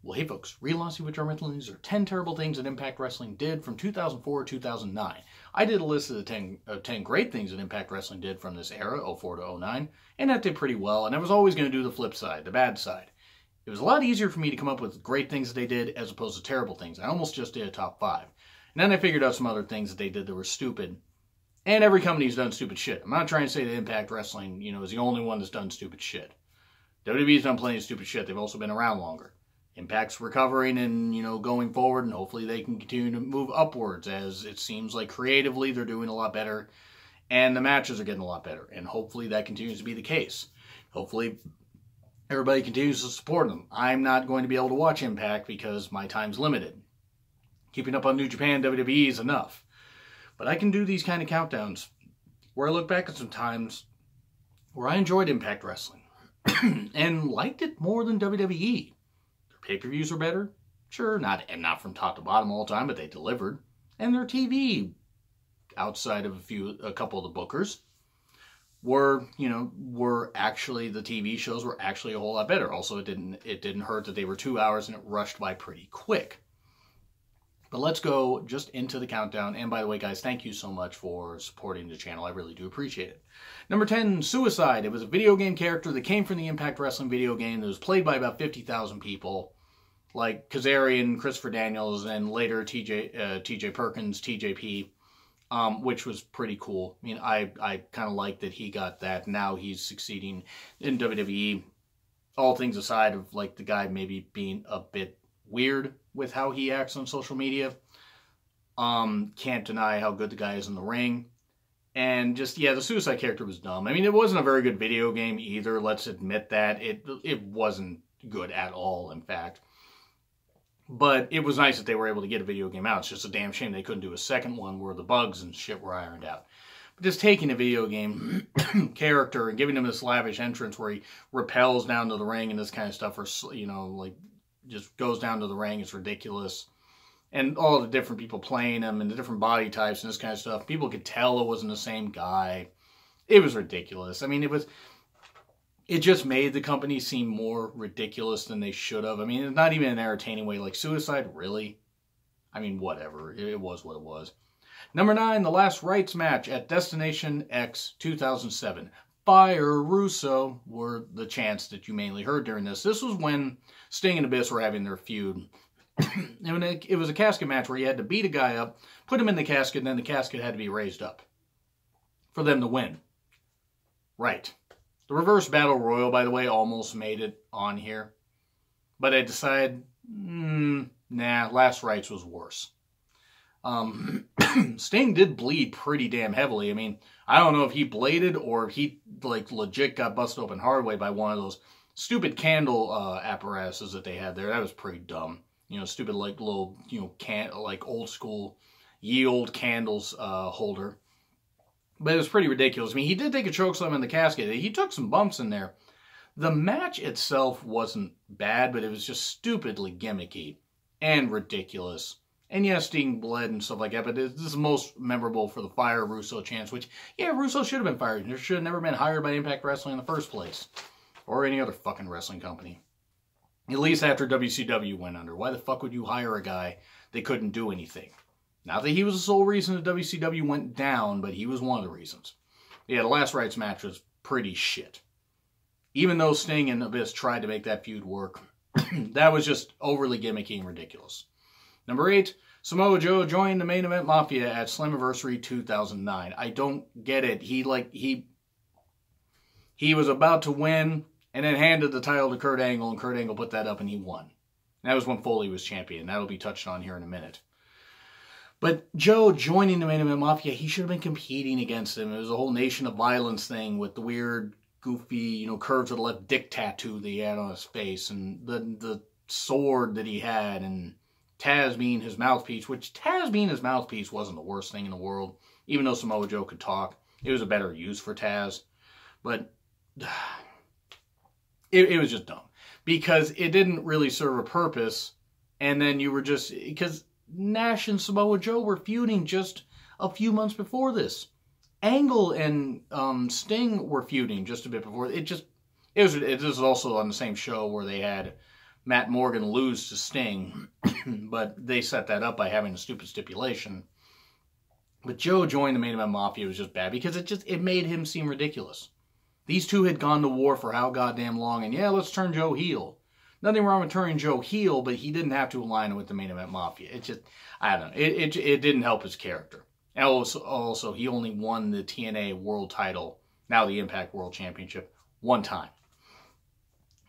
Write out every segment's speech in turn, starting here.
Well, hey folks, Real Honesty with Drum Wrestling. These are 10 terrible things that Impact Wrestling did from 2004 to 2009. I did a list of the 10 great things that Impact Wrestling did from this era, 04 to 09, and that did pretty well, and I was always going to do the flip side, the bad side. It was a lot easier for me to come up with great things that they did as opposed to terrible things. I almost just did a top 5. And then I figured out some other things that they did that were stupid. And every company's done stupid shit. I'm not trying to say that Impact Wrestling, is the only one that's done stupid shit. WWE's done plenty of stupid shit. They've also been around longer. Impact's recovering and, going forward, and hopefully they can continue to move upwards, as it seems like creatively they're doing a lot better, and the matches are getting a lot better, and hopefully that continues to be the case. Hopefully everybody continues to support them. I'm not going to be able to watch Impact because my time's limited. Keeping up on New Japan, WWE is enough. But I can do these kind of countdowns where I look back at some times where I enjoyed Impact Wrestling and liked it more than WWE. Pay-per-views were better. Sure, not from top to bottom all the time, but they delivered. And their TV, outside of a couple of the bookers, were actually, the TV shows were actually a whole lot better. Also, it didn't hurt that they were 2 hours and it rushed by pretty quick. But let's go just into the countdown. And by the way, guys, thank you so much for supporting the channel. I really do appreciate it. Number 10, Suicide. It was a video game character that came from the Impact Wrestling video game that was played by about 50,000 people. Like Kazarian, Christopher Daniels, and later TJ Perkins, TJP, which was pretty cool. I mean, I kind of like that he got that. Now he's succeeding in WWE. All things aside of, like, the guy maybe being a bit weird with how he acts on social media. Can't deny how good the guy is in the ring. And just, yeah, the Suicide character was dumb. I mean, it wasn't a very good video game either. Let's admit that. It wasn't good at all, in fact. But it was nice that they were able to get a video game out. It's just a damn shame they couldn't do a second one where the bugs and shit were ironed out. But just taking a video game character and giving him this lavish entrance where he rappels down to the ring and this kind of stuff, or, like, just goes down to the ring, it's ridiculous. And all the different people playing him and the different body types and this kind of stuff. People could tell it wasn't the same guy. It was ridiculous. I mean, it just made the company seem more ridiculous than they should have. I mean, it's not even an entertaining way. Like, Suicide, really? I mean, whatever. It was what it was. Number 9, the last Rites match at Destination X 2007. Fire Russo were the chants that you mainly heard during this. This was when Sting and Abyss were having their feud. And it was a casket match where you had to beat a guy up, put him in the casket, and then the casket had to be raised up for them to win. Right. The Reverse Battle Royal, by the way, almost made it on here. But I decided, nah, last Rites was worse. Sting did bleed pretty damn heavily. I mean, I don't know if he bladed or if he, like, legit got busted open hard way by one of those stupid candle apparatuses that they had there. That was pretty dumb. Stupid, like, little, like old school, ye old candles holder. But it was pretty ridiculous. I mean, he did take a chokeslam in the casket. He took some bumps in there. The match itself wasn't bad, but it was just stupidly gimmicky and ridiculous. And yeah, Sting bled and stuff like that, but this is most memorable for the Fire Russo chance, which, yeah, Russo should have been fired. He should have never been hired by Impact Wrestling in the first place. Or any other fucking wrestling company. At least after WCW went under. Why the fuck would you hire a guy that couldn't do anything? Not that he was the sole reason that WCW went down, but he was one of the reasons. Yeah, the last Rites match was pretty shit. Even though Sting and Abyss tried to make that feud work, that was just overly gimmicky and ridiculous. Number 8, Samoa Joe joined the Main Event Mafia at Slammiversary 2009. I don't get it. He was about to win and then handed the title to Kurt Angle, and Kurt Angle put that up and he won. That was when Foley was champion. That'll be touched on here in a minute. But Joe joining the Main Event Mafia, he should have been competing against him. It was a whole Nation of Violence thing with the weird, goofy, curve to the left dick tattoo that he had on his face, and the sword that he had, and Taz being his mouthpiece, which Taz being his mouthpiece wasn't the worst thing in the world. Even though Samoa Joe could talk, it was a better use for Taz. But it was just dumb. Because it didn't really serve a purpose, and then you were just... Because Nash and Samoa Joe were feuding just a few months before this. Angle and Sting were feuding just a bit before. It was also on the same show where they had Matt Morgan lose to Sting, but they set that up by having a stupid stipulation. But Joe joined the Main Event Mafia was just bad because it made him seem ridiculous. These two had gone to war for how goddamn long, and yeah, let's turn Joe heel. Nothing wrong with turning Joe heel, but he didn't have to align with the Main Event Mafia. It just, I don't know, it didn't help his character. And also, he only won the TNA World title, now the Impact World Championship, one time.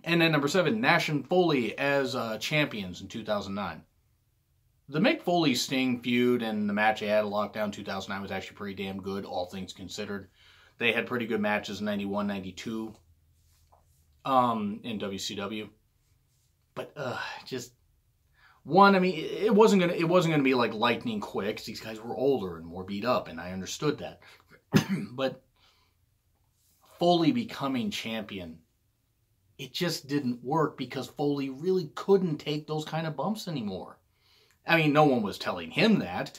And then number 7, Nash and Foley as champions in 2009. The Mick Foley-Sting feud and the match they had at Lockdown 2009 was actually pretty damn good, all things considered. They had pretty good matches in 91, 92 in WCW. But just one, I mean, it wasn't gonna be like lightning quick. These guys were older and more beat up, and I understood that. But Foley becoming champion, it just didn't work because Foley really couldn't take those kind of bumps anymore. I mean, no one was telling him that.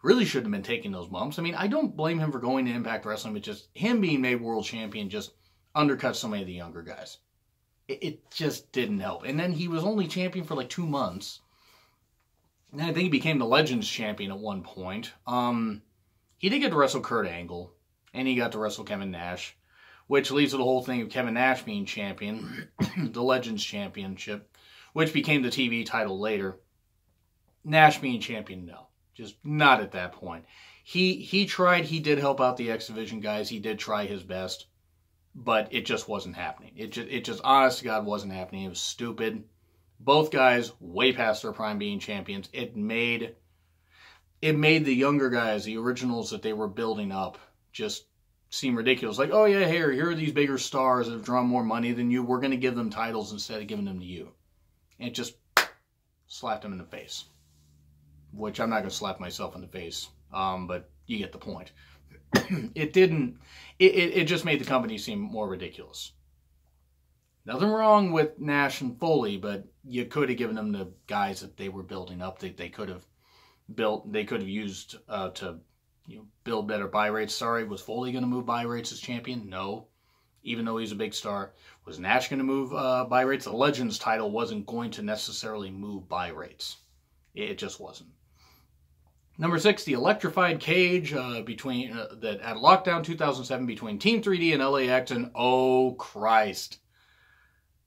He really shouldn't have been taking those bumps. I mean, I don't blame him for going to Impact Wrestling, but just him being made world champion just undercut so many of the younger guys. It just didn't help. And then he was only champion for like 2 months. And I think he became the Legends champion at one point. He did get to wrestle Kurt Angle, and he got to wrestle Kevin Nash, which leads to the whole thing of Kevin Nash being champion, the Legends Championship, which became the TV title later. Nash being champion, no. Just not at that point. He tried, he did help out the X Division guys. He did try his best, but it just wasn't happening. It just, honest to God, wasn't happening. It was stupid. Both guys way past their prime being champions. It made the younger guys, the originals that they were building up, just seem ridiculous. Like, oh yeah, here are these bigger stars that have drawn more money than you. We're going to give them titles instead of giving them to you. And it just slapped them in the face. Which I'm not going to slap myself in the face, but you get the point. It just made the company seem more ridiculous. Nothing wrong with Nash and Foley, but you could have given them the guys that they were building up that they could have used to build better buy rates. Sorry, was Foley going to move buy rates as champion? No, even though he's a big star. Was Nash going to move buy rates? The Legends title wasn't going to necessarily move buy rates. It just wasn't. Number 6, the Electrified Cage that at Lockdown 2007 between Team 3D and LAX, and oh Christ.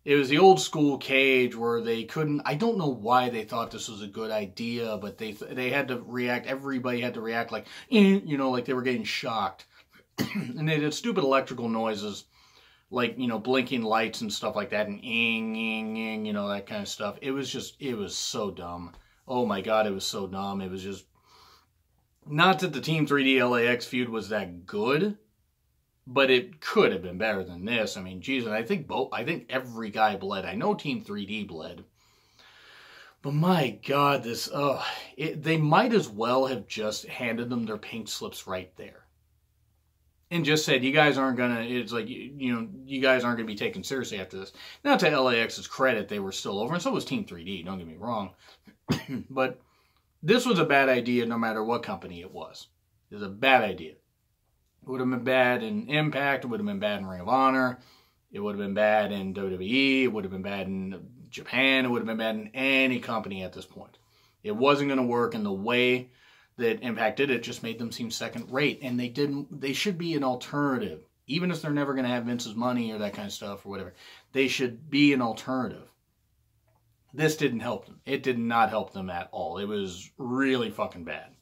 It was the old school cage where they couldn't, I don't know why they thought this was a good idea, but they had to react, everybody had to react like, like they were getting shocked. And they did stupid electrical noises, like, blinking lights and stuff like that, and that kind of stuff. It was so dumb. Oh my God, it was so dumb. It was just, not that the Team 3D LAX feud was that good, but it could have been better than this. I mean, geez, I think every guy bled. I know Team 3D bled. But my God, they might as well have just handed them their pink slips right there. And just said, you guys aren't going to, it's like, you guys aren't going to be taken seriously after this. Now, to LAX's credit, they were still over, and so was Team 3D, don't get me wrong. But this was a bad idea no matter what company it was. It was a bad idea. It would have been bad in Impact. It would have been bad in Ring of Honor. It would have been bad in WWE. It would have been bad in Japan. It would have been bad in any company at this point. It wasn't going to work, and the way that Impact did it just made them seem second rate, and they should be an alternative. Even if they're never going to have Vince's money or that kind of stuff or whatever, they should be an alternative. This didn't help them. It did not help them at all. It was really fucking bad.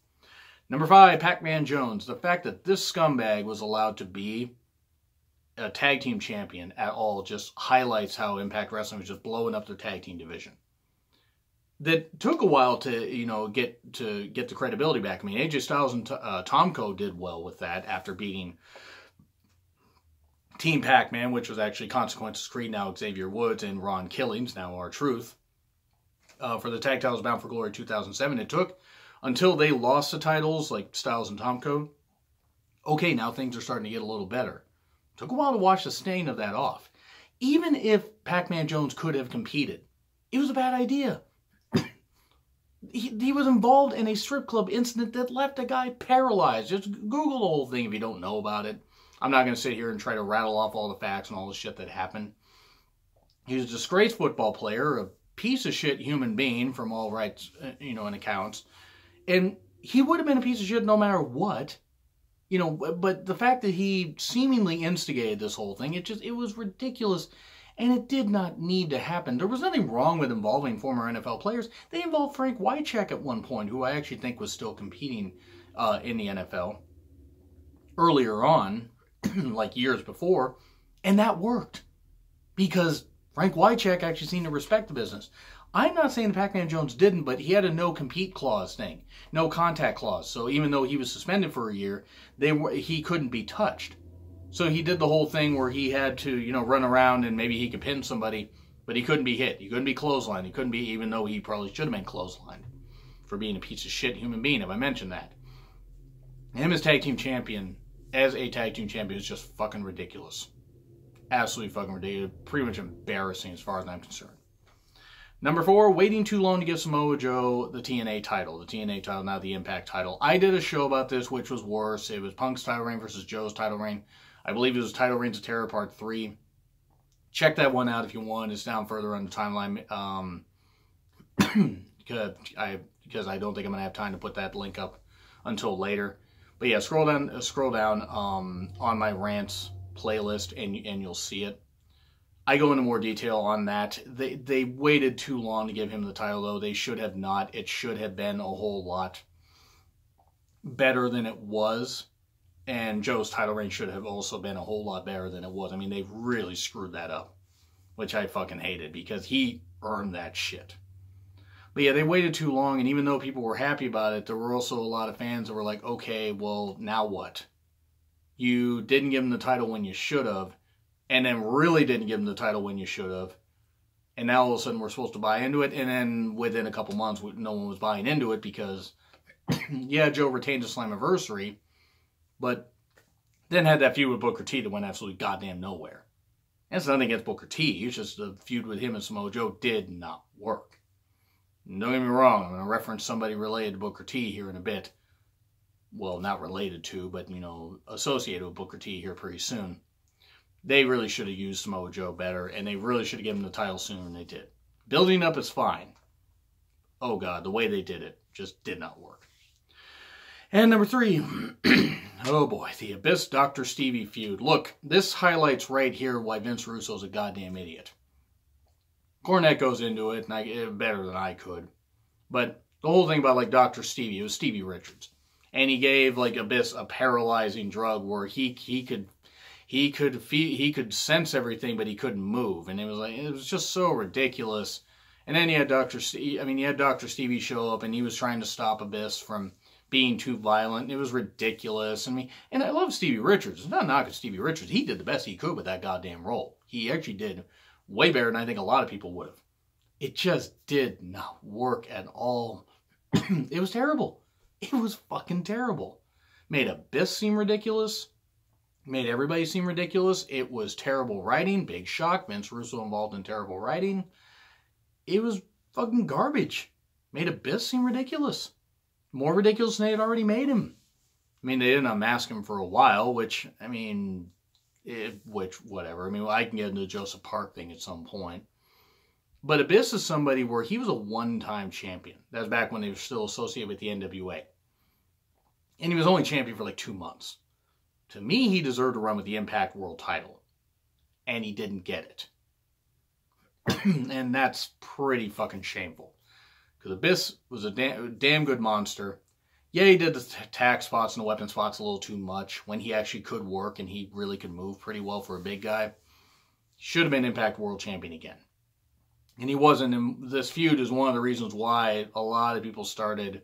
Number 5, Pac-Man Jones. The fact that this scumbag was allowed to be a tag team champion at all just highlights how Impact Wrestling was just blowing up their tag team division. That took a while to, get the credibility back. I mean, AJ Styles and Tomko did well with that after beating Team Pac-Man, which was actually Consequences Creed, now Xavier Woods, and Ron Killings, now R-Truth. For the Tag Titles Bound for Glory 2007, it took until they lost the titles, like Styles and Tomko. Okay, now things are starting to get a little better. It took a while to wash the stain of that off. Even if Pac-Man Jones could have competed, it was a bad idea. He was involved in a strip club incident that left a guy paralyzed. Just Google the whole thing if you don't know about it. I'm not going to sit here and try to rattle off all the facts and all the shit that happened. He was a disgraced football player, a piece of shit human being from all rights, and accounts. And he would have been a piece of shit no matter what. But the fact that he seemingly instigated this whole thing, it was ridiculous. And it did not need to happen. There was nothing wrong with involving former NFL players. They involved Frank Wycheck at one point, who I actually think was still competing in the NFL earlier on, like years before. And that worked. Because Frank Wycheck actually seemed to respect the business. I'm not saying Pac-Man Jones didn't, but he had a no-compete clause thing. No contact clause. So even though he was suspended for a year, he couldn't be touched. So he did the whole thing where he had to, run around and maybe he could pin somebody, but he couldn't be hit. He couldn't be clotheslined. He couldn't be, even though he probably should have been clotheslined for being a piece of shit human being, if I mentioned that. Him as a tag team champion is just fucking ridiculous. Absolutely fucking ridiculous. Pretty much embarrassing as far as I'm concerned. Number 4, waiting too long to give Samoa Joe the TNA title. The TNA title, not the Impact title. I did a show about this, which was worse. It was Punk's title reign versus Joe's title reign. I believe it was Title Reigns of Terror Part 3. Check that one out if you want. It's down further on the timeline. Because I don't think I'm going to have time to put that link up until later. But yeah, scroll down on my rants playlist and you'll see it. I go into more detail on that. They waited too long to give him the title, though. They should have not. It should have been a whole lot better than it was. And Joe's title reign should have also been a whole lot better than it was. I mean, they really screwed that up, which I fucking hated because he earned that shit. But yeah, they waited too long, and even though people were happy about it, there were also a lot of fans that were like, okay, well, now what? You didn't give him the title when you should have, and then really didn't give him the title when you should have, and now all of a sudden we're supposed to buy into it, and then within a couple months, no one was buying into it because, yeah, Joe retained his Slammiversary, but then had that feud with Booker T that went absolutely goddamn nowhere. And it's nothing against Booker T. It's just the feud with him and Samoa Joe did not work. And don't get me wrong, I'm going to reference somebody related to Booker T here in a bit. Well, not related to, but, associated with Booker T here pretty soon. They really should have used Samoa Joe better, and they really should have given him the title sooner than they did. Building up is fine. Oh, God, the way they did it just did not work. And number 3, oh boy, the Abyss Dr. Stevie feud. Look, this highlights right here why Vince Russo's a goddamn idiot. Cornette goes into it, and better than I could. But the whole thing about Dr. Stevie, it was Stevie Richards. And he gave Abyss a paralyzing drug where he could sense everything, but he couldn't move. And it was just so ridiculous. And then you had Dr. Stevie show up, and he was trying to stop Abyss from being too violent. It was ridiculous. And I love Stevie Richards. It's not knocking Stevie Richards. He did the best he could with that goddamn role. He actually did way better than I think a lot of people would have. It just did not work at all. It was terrible. It was fucking terrible. Made Abyss seem ridiculous. Made everybody seem ridiculous. It was terrible writing. Big shock. Vince Russo involved in terrible writing. It was fucking garbage. Made Abyss seem ridiculous. More ridiculous than they had already made him. They didn't unmask him for a while, whatever. I can get into the Joseph Park thing at some point. But Abyss is somebody where he was a one-time champion. That was back when they were still associated with the NWA. And he was only champion for 2 months. To me, he deserved to run with the Impact World title. And he didn't get it. And that's pretty fucking shameful. Because Abyss was a damn good monster. Yeah, he did the attack spots and the weapon spots a little too much when he actually could work and he really could move pretty well for a big guy. Should have been Impact World Champion again. And he wasn't. And this feud is one of the reasons why a lot of people started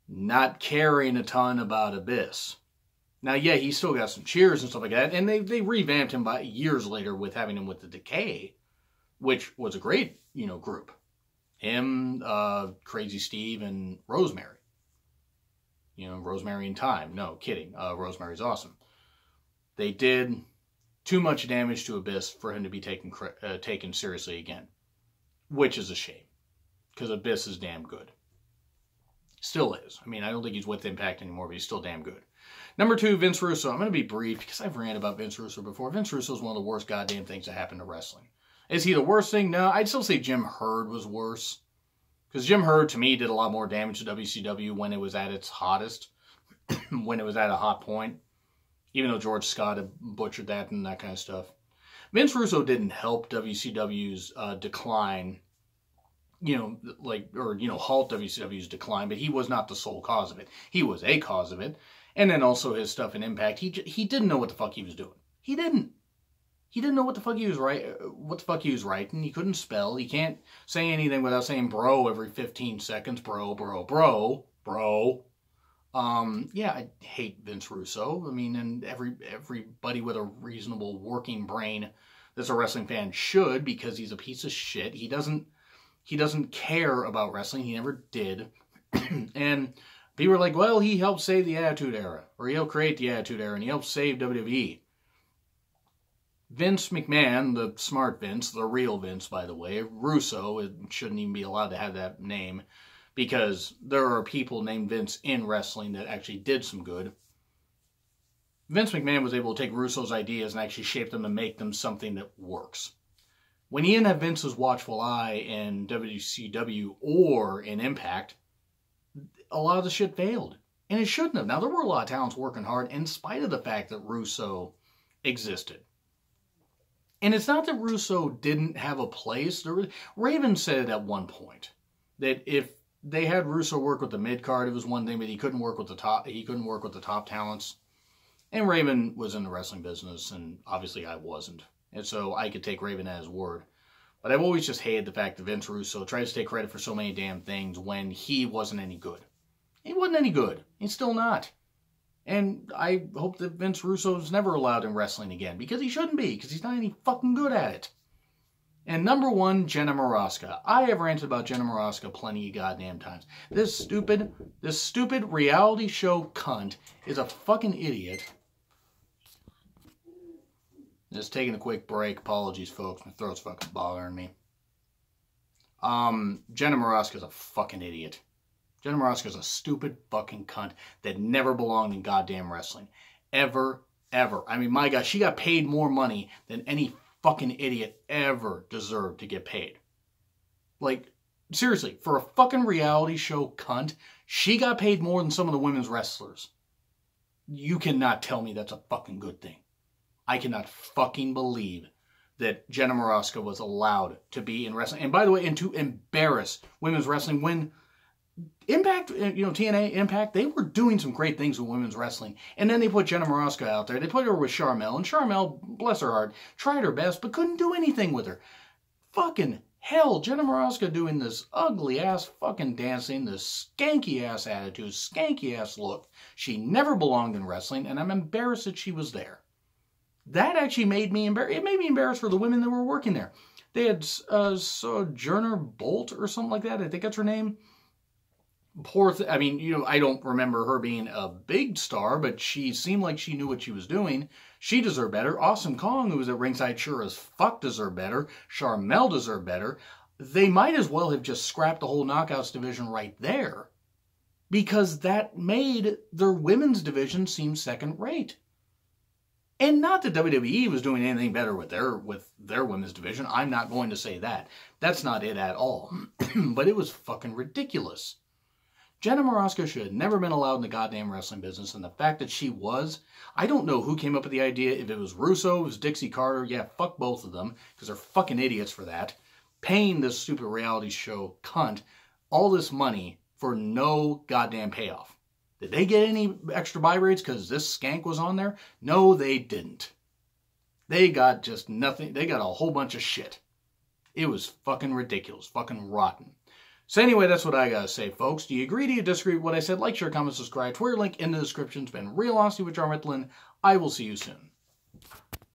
not caring a ton about Abyss. Now, yeah, he still got some cheers and stuff like that. And they revamped him by years later with having him with the Decay, which was a great, group. Him, Crazy Steve, and Rosemary. Rosemary in time. No, kidding. Rosemary's awesome. They did too much damage to Abyss for him to be taken seriously again. Which is a shame. Because Abyss is damn good. Still is. I don't think he's with Impact anymore, but he's still damn good. Number 2, Vince Russo. I'm going to be brief because I've ranted about Vince Russo before. Vince Russo is one of the worst goddamn things that happened to wrestling. Is he the worst thing? No, I'd still say Jim Herd was worse. Because Jim Herd, to me, did a lot more damage to WCW when it was at its hottest. When it was at a hot point. Even though George Scott had butchered that and that kind of stuff. Vince Russo didn't help WCW's decline. Halt WCW's decline. But he was not the sole cause of it. He was a cause of it. And then also his stuff in Impact. He didn't know what the fuck he was doing. He didn't. He didn't know what the fuck he was writing. He couldn't spell. He can't say anything without saying bro every 15 seconds. Bro. Yeah, I hate Vince Russo. I mean, and everybody with a reasonable working brain that's a wrestling fan should, because he's a piece of shit. He doesn't care about wrestling. He never did. And people are like, well, he helped save the Attitude Era, or he helped create the Attitude Era, and he helped save WWE. Vince McMahon, the smart Vince, the real Vince, by the way, Russo, it shouldn't even be allowed to have that name, because there are people named Vince in wrestling that actually did some good. Vince McMahon was able to take Russo's ideas and actually shape them and make them something that works. When he didn't have Vince's watchful eye in WCW or in Impact, a lot of the shit failed. And it shouldn't have. Now, there were a lot of talents working hard in spite of the fact that Russo existed. And it's not that Russo didn't have a place. Raven said it at one point that if they had Russo work with the mid card, it was one thing, but he couldn't work with the top. He couldn't work with the top talents. And Raven was in the wrestling business, and obviously I wasn't, and so I could take Raven at his word. But I've always just hated the fact that Vince Russo tries to take credit for so many damn things when he wasn't any good. He wasn't any good. He's still not. And I hope that Vince Russo's never allowed in wrestling again, because he shouldn't be, because he's not any fucking good at it. And number one, Jenna Maraska. I have ranted about Jenna Maraska plenty of goddamn times. This stupid reality show cunt is a fucking idiot. Just taking a quick break. Apologies, folks. My throat's fucking bothering me. Jenna Maraska's a fucking idiot. Jenna Maraska's a stupid fucking cunt that never belonged in goddamn wrestling. Ever. I mean, my God, she got paid more money than any fucking idiot ever deserved to get paid. Like, seriously, for a fucking reality show cunt, she got paid more than some of the women's wrestlers. You cannot tell me that's a fucking good thing. I cannot fucking believe that Jenna Maraska was allowed to be in wrestling. And by the way, and to embarrass women's wrestling when Impact, TNA, Impact, they were doing some great things with women's wrestling. And then they put Jenna Maraska out there. They put her with Charmel. And Charmel, bless her heart, tried her best, but couldn't do anything with her. Fucking hell, Jenna Maraska doing this ugly-ass fucking dancing, this skanky-ass attitude, skanky-ass look. She never belonged in wrestling, and I'm embarrassed that she was there. That actually made me embarrassed. It made me embarrassed for the women that were working there. They had Sojourner Bolt or something like that. I think that's her name. I don't remember her being a big star, but she seemed like she knew what she was doing. She deserved better. Awesome Kong, who was at ringside, sure as fuck deserved better. Charmel deserved better. They might as well have just scrapped the whole Knockouts division right there, because that made their women's division seem second rate. And not that WWE was doing anything better with their women's division. I'm not going to say that. That's not it at all. But it was fucking ridiculous. Jenna Maraska should have never been allowed in the goddamn wrestling business, and the fact that she was, I don't know who came up with the idea. If it was Russo, it was Dixie Carter, yeah, fuck both of them, because they're fucking idiots for that. Paying this stupid reality show cunt all this money for no goddamn payoff. Did they get any extra buy rates because this skank was on there? No, they didn't. They got just nothing. They got a whole bunch of shit. It was fucking ridiculous, fucking rotten. So anyway, that's what I gotta say, folks. Do you agree? Do you disagree with what I said? Like, share, comment, subscribe. Twitter link in the description. It's been real honesty with John Ritlin. I will see you soon.